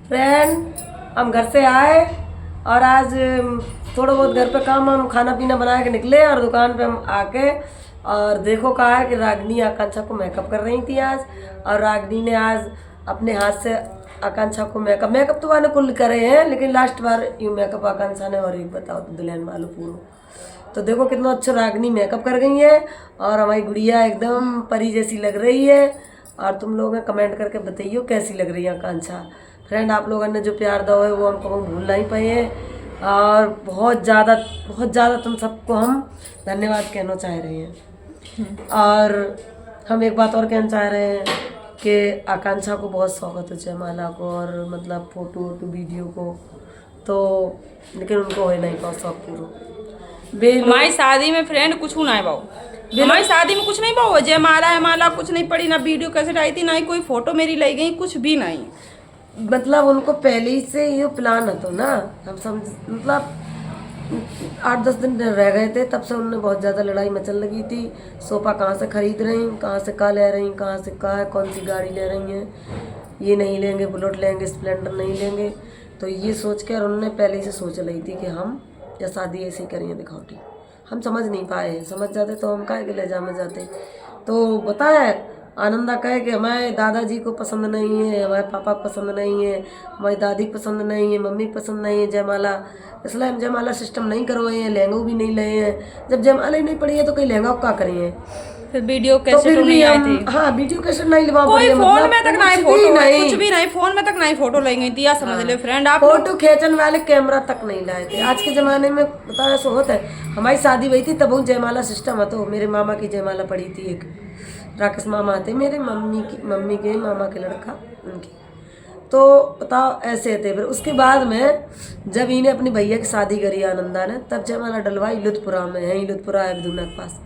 Friend, हम घर से आए और आज थोड़ा बहुत घर पे काम हम खाना पीना बना के निकले और दुकान पे हम आके और देखो कहा है कि रागिनी आकांक्षा को मेकअप कर रही थी आज। और रागिनी ने आज अपने हाथ से आकांक्षा को मेकअप तो मैंने कुल करे हैं, लेकिन लास्ट बार यूँ मेकअप आकांक्षा ने और एक बताओ तो दुल्हन वालों पूरो। तो देखो कितना अच्छा रागिनी मेकअप कर गई है और हमारी गुड़िया एकदम परी जैसी लग रही है। और तुम लोग कमेंट करके बताइए कैसी लग रही है आकांक्षा। फ्रेंड, आप लोगों ने जो प्यार दिया है वो हम कभी भूल नहीं पाए हैं और बहुत ज़्यादा तुम सबको हम धन्यवाद कहना चाह रहे हैं। और हम एक बात और कहना चाह रहे हैं कि आकांक्षा को बहुत शौक है जयमाला को और मतलब फोटो वीडियो को, तो लेकिन उनको हो नहीं पाओ शौक पूरा। हमारी शादी में फ्रेंड कुछ ना पाओ, हमारी शादी में कुछ नहीं पाओ, जयमाला कुछ नहीं पड़ी, ना वीडियो कैसेट आई थी, ना ही कोई फोटो मेरी लाई गई, कुछ भी नहीं। मतलब उनको पहले ही से ये प्लान है तो ना, हम समझ मतलब 8-10 दिन रह गए थे तब से उनने बहुत ज़्यादा लड़ाई मचल लगी थी। सोफा कहाँ से खरीद रही, कहाँ से का ले रही, कहाँ से का है, कौन सी गाड़ी ले रही हैं, ये नहीं लेंगे, बुलेट लेंगे, स्प्लेंडर नहीं लेंगे। तो ये सोच के और उन्होंने पहले ही से सोच रही थी कि हम या शादी ऐसे ही करेंगे दिखावटी। हम समझ नहीं पाए, समझ जाते तो हम काहे के ले जाने जाते। तो पता है आनंदा कहे कि हमारे दादाजी को पसंद नहीं है, हमारे पापा को पसंद नहीं है, हमारी दादी को पसंद नहीं है, मम्मी को पसंद नहीं है जयमाला, इसलिए हम जयमाला सिस्टम नहीं करवाए हैं, लहंगा भी नहीं लाए हैं। जब जयमाला ही नहीं पड़ी है तो कहीं लहंगा क्या करिए। फिर वीडियो कैसेट तो नहीं आई थी, हाँ वीडियो कैसेट नहीं लगा, कोई फोन में तक नहीं फोटो, कुछ भी नहीं, फोन में तक नहीं फोटो लाई गई थी। या समझ ले फ्रेंड, आप फोटो खींचने वाले कैमरा तक नहीं लाए थे। आज के जमाने में पता ऐसा होता है। हमारी शादी हुई थी तब जयमाला सिस्टम है, तो मेरे मामा की जयमाला पड़ी थी, एक राकेश मामा थे मेरे मम्मी के मामा के लड़का उनकी। तो बताओ ऐसे थे। फिर उसके बाद में जब इन्हें अपनी भैया की शादी करी आनंदा ने, तब जयमाला डलवाई लुत्फपुरा में है, लुत्फपुरा है बिदुना के पास।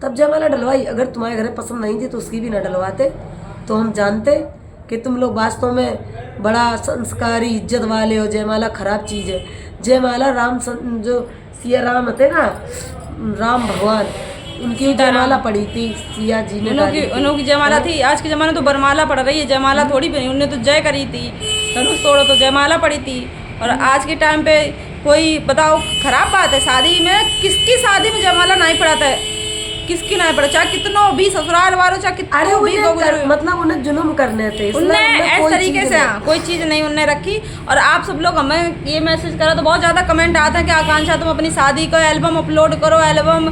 तब जयमाला डलवाई, अगर तुम्हारे घर पसंद नहीं थी तो उसकी भी ना डलवाते, तो हम जानते कि तुम लोग वास्तव में बड़ा संस्कारी इज्जत वाले हो। जयमाला खराब चीज़ है। जयमाला जो सिया राम थे ना, राम भगवान, उनकी जयमाला पड़ी थी, सिया जी ने उनकी जयमाला थी। आज के ज़माने तो बरमाला पड़ रही है, जयमाला थोड़ी बनी, उनने तो जय करी थी, धनुष तोड़ा तो जयमाला पड़ी थी। और आज के टाइम पे कोई बताओ खराब बात है, शादी में किसकी शादी में जयमाला नहीं पड़ाता है, किसकी नहीं पड़ा, चाहे कितनो भी ससुराल वालों, चाहे कितनो भी मतलब उन्हें जुल्म करने थे, उनने इस तरीके से कोई चीज़ नहीं उनने रखी। और आप सब लोग हमें ये मैसेज करा तो बहुत ज़्यादा कमेंट आता है कि आकांक्षा तुम अपनी शादी का एल्बम अपलोड करो, एल्बम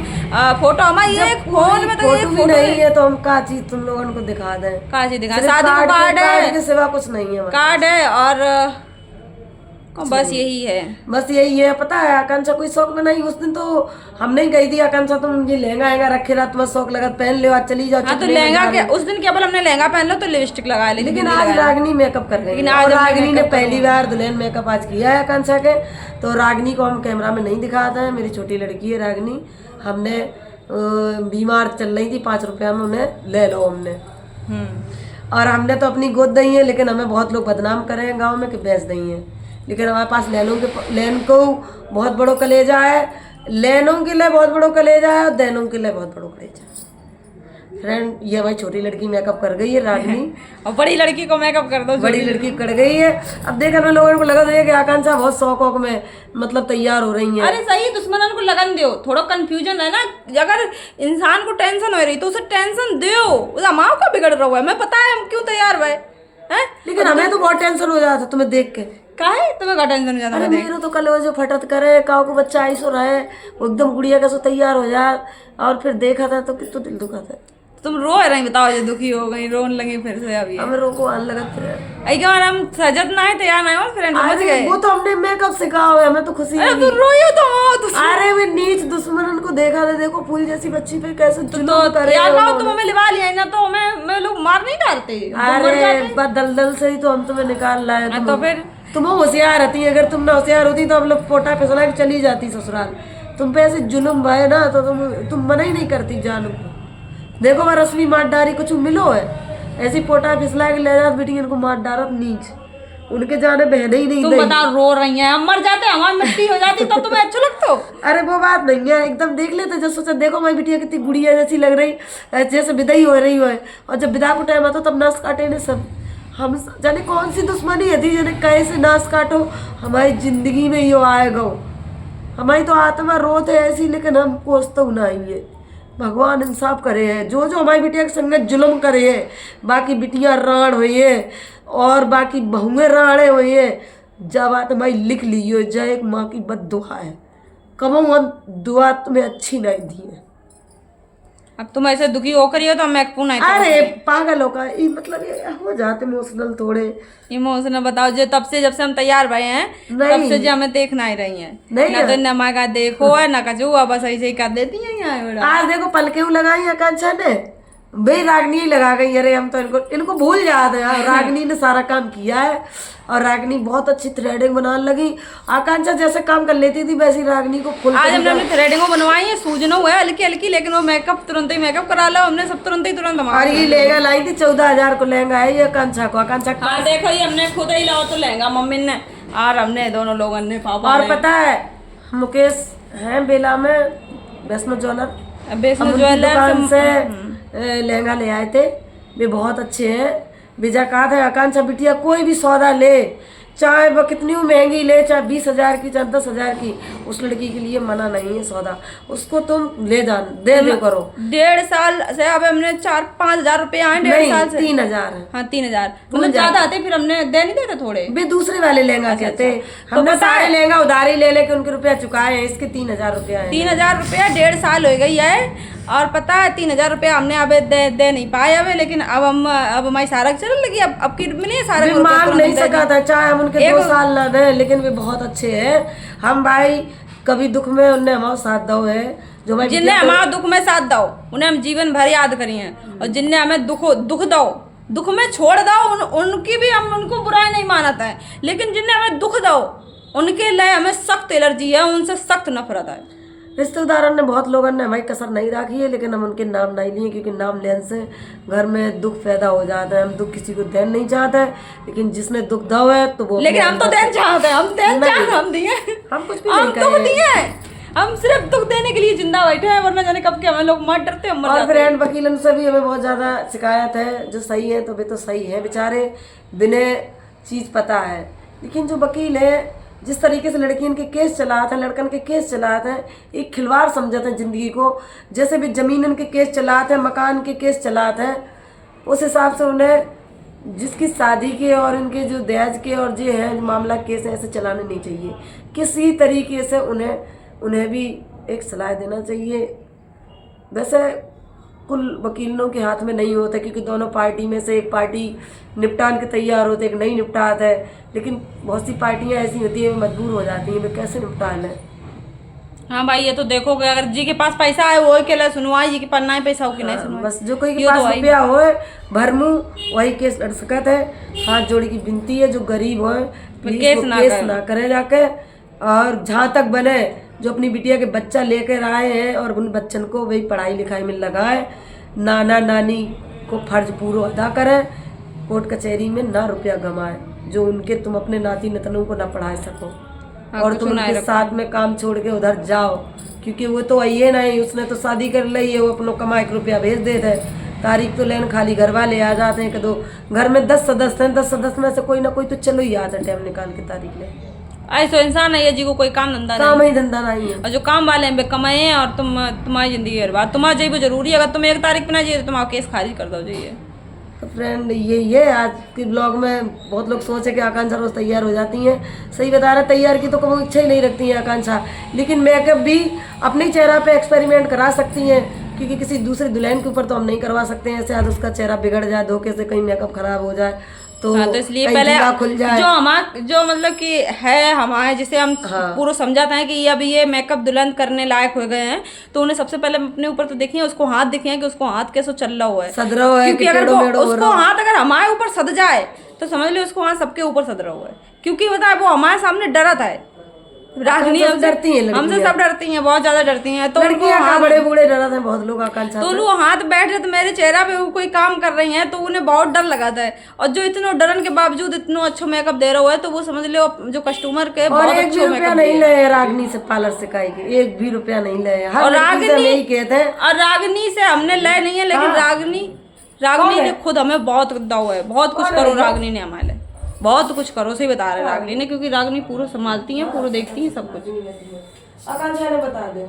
फोटो। हमारे ये फोन में तो ये फोटो नहीं है तो हम का चीज तुम लोगों को दिखा दें, का चीज दिखा, शादी का कार्ड है, के सिवा कुछ नहीं है, कार्ड है और बस यही है, बस यही है। पता है आकांक्षा कोई शौक में नहीं। उस दिन तो हम नहीं गई थी आकांक्षा, तुम ये लहंगा रखे रहा, तुम्हें शौक लगा पहन ले आज चली जाओ। हाँ, तो लहंगा के उस दिन केवल हमने लहंगा पहन लो तो लिपस्टिक लगा ली, लेकिन आज रागिनी मेकअप कर गई। और रागिनी ने पहली बार दुल्हन मेकअप आज किया है आकांक्षा के। तो रागिनी को हम कैमरा में नहीं दिखाते हैं, मेरी छोटी लड़की है रागिनी। हमने बीमार चल रही थी, 5 रुपया में उन्हें ले लो हमने, और हमने तो अपनी गोद दी है। लेकिन हमें बहुत लोग बदनाम करे हैं गाँव में कि बेच दी है, लेकिन हमारे पास लेन को बहुत बड़ो कलेजा है, लेनों के लिए बहुत बड़ो कलेजा है और देनों के लिए बहुत बड़ो कलेजा है। फ्रेंड, ये हमारी छोटी लड़की मेकअप कर गई है रागिनी और बड़ी लड़की को मेकअप कर दो, बड़ी लड़की कर गई है। अब देखा मैं लोगों को लगा था कि आकांक्षा बहुत शौक में मतलब तैयार हो रही है। अरे सही, दुश्मनन को लगन दो, थोड़ा कंफ्यूजन है ना। अगर इंसान को टेंशन हो रही तो उसे टेंशन दो, माँ का बिगड़ रहा है, मैं पता है हम क्यों तैयार हुए हैं। लेकिन हमें तो बहुत टेंशन हो जाता तुम्हें देख के। काहे तुम्हें का टेंशन हो जाता है? मेरे तो कल जो फटत करे काव को बच्चा आई सो रहा है, वो एकदम गुड़िया का सो तैयार हो जाए, और फिर देखा था तो कितना दिल दुखा था। तुम रो रही, बताओ जो दुखी हो गई, रोन लगी फिर से अभी। हमें रोको आने लगा फिर हम सजत ना है तैयार ना हो फ्रेंड, समझ गए। वो तो हमने मेकअप सिखा हुआ है, हमें तो खुशी है। तू रोई हो तो अरे मैं नीच दुश्मनन को देखा था, देखो फूल जैसी बच्ची पे कैसे जुल्म करे यार ना, तुम हमें लिवा लिया ना तो मैं लोग मार नहीं डालते। अरे दलदल से ही तो हम तुम्हें निकाल लाए। तो फिर तुम होशियार रहती, अगर तुम ना होशियार होती तो हम लोग पोटा फिसला के चली जाती ससुराल। तुम पे ऐसे जुल्म भाई ना तो तुम मना ही नहीं करती जान को। देखो मैं रश्मि मार डारी कुछ मिलो है, ऐसी पोटा फिसला के ले जात बेटी, इनको मार डारत नीच, उनके जाने बहने ही नहीं। तुम बता रो रही हैं, हम मर जाते, हमारी मिट्टी हो जाती तो तुम्हें अच्छा लगता? अरे वो बात नहीं है, एकदम देख लेते जब सोचा देखो हमारी बिटिया कितनी गुड़िया जैसी लग रही, जैसे विदाई हो रही हो। और जब विदा को टाइम आता तब नस काटे ने सब, हम जाने कौन सी दुश्मनी है थी, जाने कैसे नाश काटो हमारी जिंदगी में यो आएगा। हमारी तो आत्मा रोत है ऐसी, लेकिन हम कोस तो नहीं है। भगवान इंसाफ करे है, जो जो हमारी बिटिया के संग जुल्म करे है, बाकी बिटियां राण हुई है और बाकी बहुएं राणे हुई है। जब बात हमारी लिख ली हो जय, एक माँ की बद दुआ है, कबो हम दुआ तुम्हें अच्छी नहीं दी है। अब तुम ऐसे दुखी होकर ही हो तो मैं पुनः अरे पागल होगा ये, मतलब ये हो जाते इमोशनल थोड़े। इमोशनल बताओ, जो तब से जब से हम तैयार भए हैं तब से जो हमें देखना ही रही है, ना तो नमा का देखो है ना कछु हुआ, बस ऐसे ही कर देती है यहाँ। आज देखो पलके लगाई आकांक्षा ने, भाई रागनी ही लगा गई। अरे हम तो इनको भूल जाते हैं, रागनी ने सारा काम किया है और रागनी बहुत अच्छी थ्रेडिंग बनाने लगी। आकांक्षा जैसे काम कर लेती थी वैसी रागनी को फुल। आज हमने अपनी थ्रेडिंग बनवाई है, सूजनो हुआ है हल्की हल्की, लेकिन वो मेकअप तुरंत ही मेकअप करा लो हमने, सब तुरंत ही तुरंत। और ये लहंगा लाई थी 14,000 को लहंगा है ये आकांक्षा को। आकांक्षा हाँ देखो ये हमने खुद ही लाओ तो लहंगा मम्मी ने और हमने दोनों लोगों ने पापा। और पता है मुकेश है बेला में वैष्णो ज्वेलर, वैष्णो ज्वेलर से लहंगा ले आए थे, वे बहुत अच्छे हैं। बीजा कहा था आकांक्षा बिटिया कोई भी सौदा ले, चाहे वो कितनी महंगी ले, चाहे 20,000 की चाहे 10,000 की, उस लड़की के लिए मना नहीं है सौदा, उसको तुम ले जान दे दो करो। 1.5 साल से अब हमने 4-5 हजार रुपए आए, 1.5 साल से 3,000 है। हाँ 3,000 मतलब ज्यादा आते, फिर हमने दे नहीं देते थोड़े, वे दूसरे वाले लहंगा कहते। हमने सारे लहंगा उधारी ले लेके उनके रुपया चुकाए हैं, इसके 3,000 रुपया है। 3,000 रुपया 1.5 साल हो गई है। और पता है 3,000 रुपया हमने अब दे नहीं पाए अब, लेकिन अब हमारी सारा चल लगी, अब की मिली सारा मांग नहीं सका था, चाहे हम उनके 2 साल ना दें, लेकिन वे बहुत अच्छे हैं। हम भाई कभी दुख में उनने हमारा साथ दो है, जो भाई जिनने हमारा दुख में साथ दो उन्हें हम जीवन भर याद करिए, और जिनने हमें दुख दो दुख में छोड़ दो उनकी भी हम उनको बुराई नहीं मानता है, लेकिन जिनने हमें दुख दो उनके लिए हमें सख्त एलर्जी है, उनसे सख्त नफरत है। रिश्तेदारों ने बहुत लोगों ने हमारी कसर नहीं रखी है, लेकिन हम उनके नाम नहीं लिए, क्योंकि नाम लेने से घर में दुख पैदा हो जाता है। हम दुख किसी को देना नहीं चाहते, लेकिन जिसने दुख दो है तो वो, लेकिन हम तो देना चाहते हैं, हम देना चाहते, हम दिए, हम कुछ भी नहीं कहे, हम सिर्फ दुख देने के लिए जिंदा बैठे हैं, वरना जाने कब के हमें लोग मार डरते हैं। और फ्रेंड वकीलन से भी हमें बहुत ज्यादा शिकायत है, जो सही है तो वे तो सही है बेचारे, बिना चीज पता है, लेकिन जो वकील है जिस तरीके से लड़कियों के केस चलाते हैं, लड़कन के केस चलाते हैं, एक खिलवाड़ समझते हैं जिंदगी को। जैसे भी जमीन के केस चलाते हैं, मकान के केस चलाते हैं, उस हिसाब से उन्हें जिसकी शादी के और इनके जो दहेज के और जो है मामला केस ऐसे चलाने नहीं चाहिए। किसी तरीके से उन्हें भी एक सलाह देना चाहिए। वैसे कुल वकीलों के हाथ में नहीं होता, क्योंकि दोनों पार्टी में से एक पार्टी निपटान के तैयार होते, एक नहीं निपटाता है, लेकिन बहुत सी पार्टियां ऐसी होती है मजबूर हो जाती हैं वे कैसे निपटा लें। हाँ भाई ये तो देखोगे, अगर जी के पास पैसा है वो के लिए सुनवाई, जी के पास नहीं पैसा हो कि नहीं सुनवाई, बस जो कोई के पास रुपया हो भरमू वही केस लड़ सकता है। हाथ जोड़ी की विनती है, जो गरीब हो केस ना करे जाके, और जहाँ तक बने जो अपनी बिटिया के बच्चा लेकर आए हैं और उन बच्चन को वही पढ़ाई लिखाई में लगाए, नाना नानी को फर्ज पूरा अदा करें, कोर्ट कचहरी में ना रुपया गंवाए, जो उनके तुम अपने नाती नतनों को ना पढ़ा सको। और तुम उनके साथ में काम छोड़ के उधर जाओ, क्योंकि वो तो आइए नहीं, उसने तो शादी कर ली है, वो अपनों कमाए के रुपया भेज देते हैं, तारीख तो लेन खाली घर वाले आ जाते हैं कि दो घर में 10 सदस्य हैं, 10 सदस्य में से कोई ना कोई तो चलो ही आता है टाइम निकाल के तारीख ले। ऐसा इंसान है ये जी को कोई काम धंधा नहीं है, और जो काम वाले हैं वे कमाए हैं, और तुम्हारी जिंदगी बर्बाद, तुम्हारा जी जरूरी है, अगर तुम 1 तारीख पे ना जाइए तो तुम्हारा केस खारिज कर दो जाइए। तो फ्रेंड ये आज के ब्लॉग में बहुत लोग सोचे कि आकांक्षा रोज तैयार हो जाती हैं, सही बता रहे, तैयार की तो कभी इच्छा ही नहीं रखती हैं आकांक्षा, लेकिन मेकअप भी अपने चेहरा पे एक्सपेरिमेंट करा सकती हैं, क्योंकि किसी दूसरे दुल्हन के ऊपर तो हम नहीं करवा सकते हैं, शायद उसका चेहरा बिगड़ जाए, धोखे से कहीं मेकअप खराब हो जाए तो, हाँ, तो इसलिए पहले खुल जाए। जो मतलब कि है हमारे जिसे हम पूरा समझाते हैं कि अब ये मेकअप दुल्हन करने लायक हो गए हैं, तो उन्हें सबसे पहले अपने ऊपर तो देखिए, उसको हाथ दिखे कि उसको हाथ कैसे चल रहा हुआ है, सद रहा है, क्योंकि अगर उसको हाथ अगर हमारे ऊपर सद जाए तो समझ लो उसको हाथ सबके ऊपर सद रहा हुआ है, क्योंकि बताए वो हमारे सामने डरत है। रागनी डरती है, हमसे सब डरती हैं, बहुत ज्यादा डरती हैं, तो बड़े बूढ़े डरते हैं बहुत लोग आकांक्षा, तो वो हाथ बैठ रहे तो मेरे चेहरा पे कोई काम कर रही हैं तो उन्हें बहुत डर लगाता है, और जो इतना डरन के बावजूद इतना अच्छा मेकअप दे रहा है तो वो समझ लो जो कस्टमर के बहुत अच्छा मेकअप नहीं ले रागनी से पार्लर से काई 1 भी रुपया नहीं ले, और रागनी से हमने ले नहीं है, लेकिन रागनी ने खुद हमें बहुत दाव है, बहुत कुछ करो रागनी ने हमारे लिए, बहुत कुछ करो से बता रहे रागनी ने, क्योंकि रागनी पूरा संभालती है, पूरा देखती है सब कुछ। आकांक्षा ने बता दे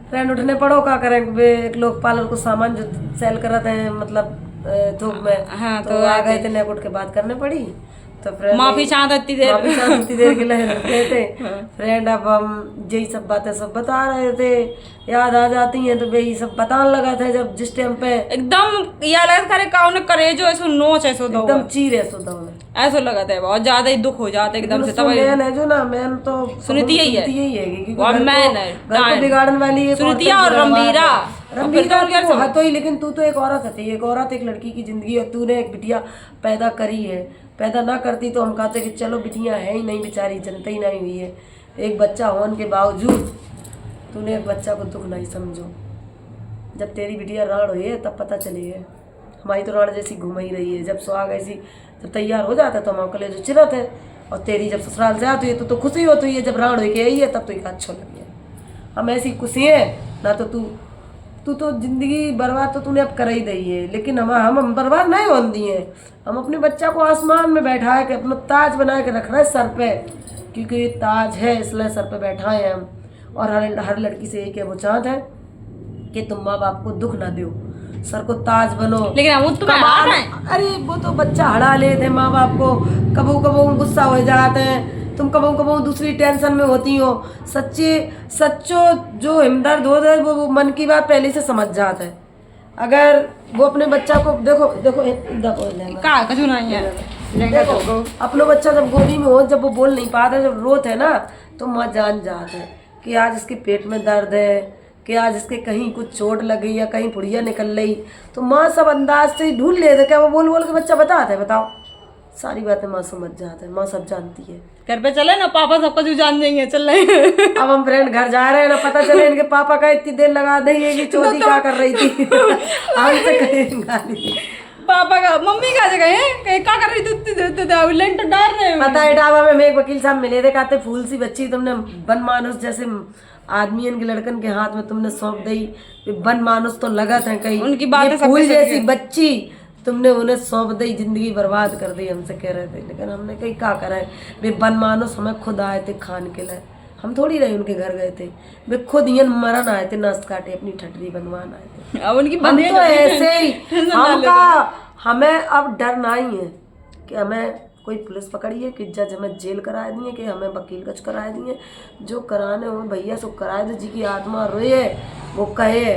फ्रेंड उठने पड़ो का करें वे एक लोग पार्लर को सामान जो सेल करते हैं मतलब थोक में। हाँ, तो आ गए थे नेक उठ के बात करने पड़ी तो फ्रेंड माफी चाहता इतनी देर, इतनी देर के लिए रुके थे फ्रेंड। अब हम यही सब बातें सब बता रहे थे, याद आ जाती हैं तो वही सब बताने लगा था जब जिस टाइम पे एकदम या लगा करे काउ ने करे जो ऐसो नोच ऐसो दो एकदम चीर ऐसो दो ऐसो लगा था, बहुत ज्यादा ही दुख हो जाता है एकदम से। तब मैन है जो ना मैन तो सुनीति यही है, यही है क्योंकि और मैन है घर को बिगाड़ने वाली है सुनीतिया और रंबीरा। रंबीरा तो ही, लेकिन तू तो एक औरत है, एक औरत एक लड़की की जिंदगी है, तूने एक बिटिया पैदा करी है, पैदा ना करती तो हम कहते कि चलो बिटिया है ही नहीं बेचारी, जनता ही नहीं हुई है। एक बच्चा होने के बावजूद तूने एक बच्चा को दुख नहीं समझो। जब तेरी बिटिया राण हुई है तब पता चली है, हमारी तो राण जैसी घूम ही रही है। जब सुहाग ऐसी जब तैयार हो जाता है तो हम कले जो चिरत है, और तेरी जब ससुराल से आती है तो खुशी होती है, जब राण हो के आई है तब तो एक अच्छा लगी है। हम ऐसी खुशी है ना तो तू तो जिंदगी बर्बाद तो तूने अब कर ही दी है, लेकिन हम बर्बाद नहीं होने दिए। हम अपने बच्चा को आसमान में बैठा के अपना ताज बना के रख रहे हैं सर पे, क्योंकि ये ताज है इसलिए सर पे बैठाए हैं हम। और हर लड़की से एक वो चाहत है कि तुम माँ बाप को दुख ना दो, सर को ताज बनो। लेकिन हम तो अरे वो तो बच्चा हड़ा लेते माँ बाप को, कबू कबू गुस्सा हो जाते हैं, तुम कबू कबू दूसरी टेंशन में होती हो। सच्चो जो हिमदर्द होता है वो मन की बात पहले से समझ जाता है। अगर वो अपने बच्चा को देखो अपना बच्चा जब गोदी में हो, जब वो बोल नहीं पाता, जब रोत है ना तो माँ जान जाता है कि आज इसके पेट में दर्द है, कि आज इसके कहीं कुछ चोट लगी या कहीं पुड़िया निकल रही, तो माँ सब अंदाज से ढूंढ लेते। क्या वो बोल बोल के बच्चा बताता है, बताओ सारी बातें माँ समझ जाता है, माँ सब जानती है। घर पे चले ना पापा सब कुछ जान जाएंगे, चल रहे अब हम फ्रेंड घर जा रहे हैं ना, पता चले इनके पापा का इतनी देर लगा देंगे कि चौथी क्या कर रही थी हमसे कहेंगे पापा का मम्मी का जगह है क्या कर रही थी, लेंटर डाल रहे हैं। पता है ढाबा में एक वकील साहब मिले थे, कहते फूल सी बच्ची तुमने बन मानुस जैसे आदमियन के लड़कन के हाथ में तुमने सौंप दी, बन मानुस तो लगत है कहीं उनकी बातें फूल जैसी बच्ची तुमने उन्हें सौंप दी, जिंदगी बर्बाद कर दी, हमसे कह रहे थे। लेकिन हमने कहीं क्या करा है, वे बन मानुस हमें खुद आए थे खान के लिए, हम थोड़ी रहे उनके घर गए थे, वे खुद ये मरन आए थे, नस काटे अपनी ठटरी बनवान आए थे। अब उनकी हम तो ऐसे ही हमें अब डर नहीं है कि हमें कोई पुलिस पकड़ी है, कि जज हमें जेल करा दिए, कि हमें वकील कच करा दिए। जो कराने हो भैया सो कराए दो, जी की आत्मा रोए वो कहे।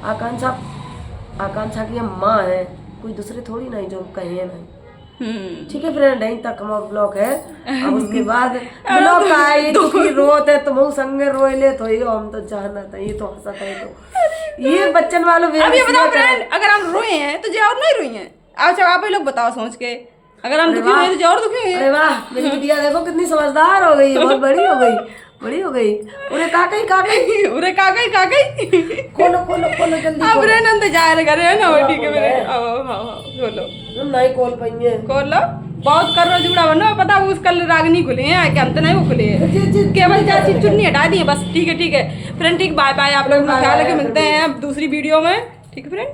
आकांक्षा की हम माँ है, कोई दूसरे थोड़ी नहीं जो कहे नहीं। ठीक है फ्रेंड, यहीं तक हमारा ब्लॉग है। अब उसके बाद ब्लॉग आए दुखी रोत है तुम संगे रोए ले तो ये हम तो जानना था, ये तो हंसा था, ये बच्चन वालों अब ये बताओ फ्रेंड, अगर हम रोए हैं तो जो और नहीं रोई हैं, अच्छा आप ही लोग बताओ सोच के, अगर हम दुखी हुए तो जो और दुखी हुए। अरे वाह मेरी बिटिया देखो कितनी समझदार हो गई, बहुत बड़ी हो गई, बड़ी हो गई। उरे काकई उरे काकई खोलो जल्दी। अब रे नंद जा रहे करे ना, ठीक है मेरे खोलो हम नहीं खोल पाएंगे, खोलो बहुत कर रहा जुड़ा बनो, पता उस कल रागनी खुले हैं क्या, हम तो नहीं वो खुले हैं केवल चाची चुन्नी हटा दी है बस। ठीक है फ्रेंड, ठीक बाय बाय, आप लोग ख्याल रखें, मिलते हैं अब दूसरी वीडियो में, ठीक है फ्रेंड।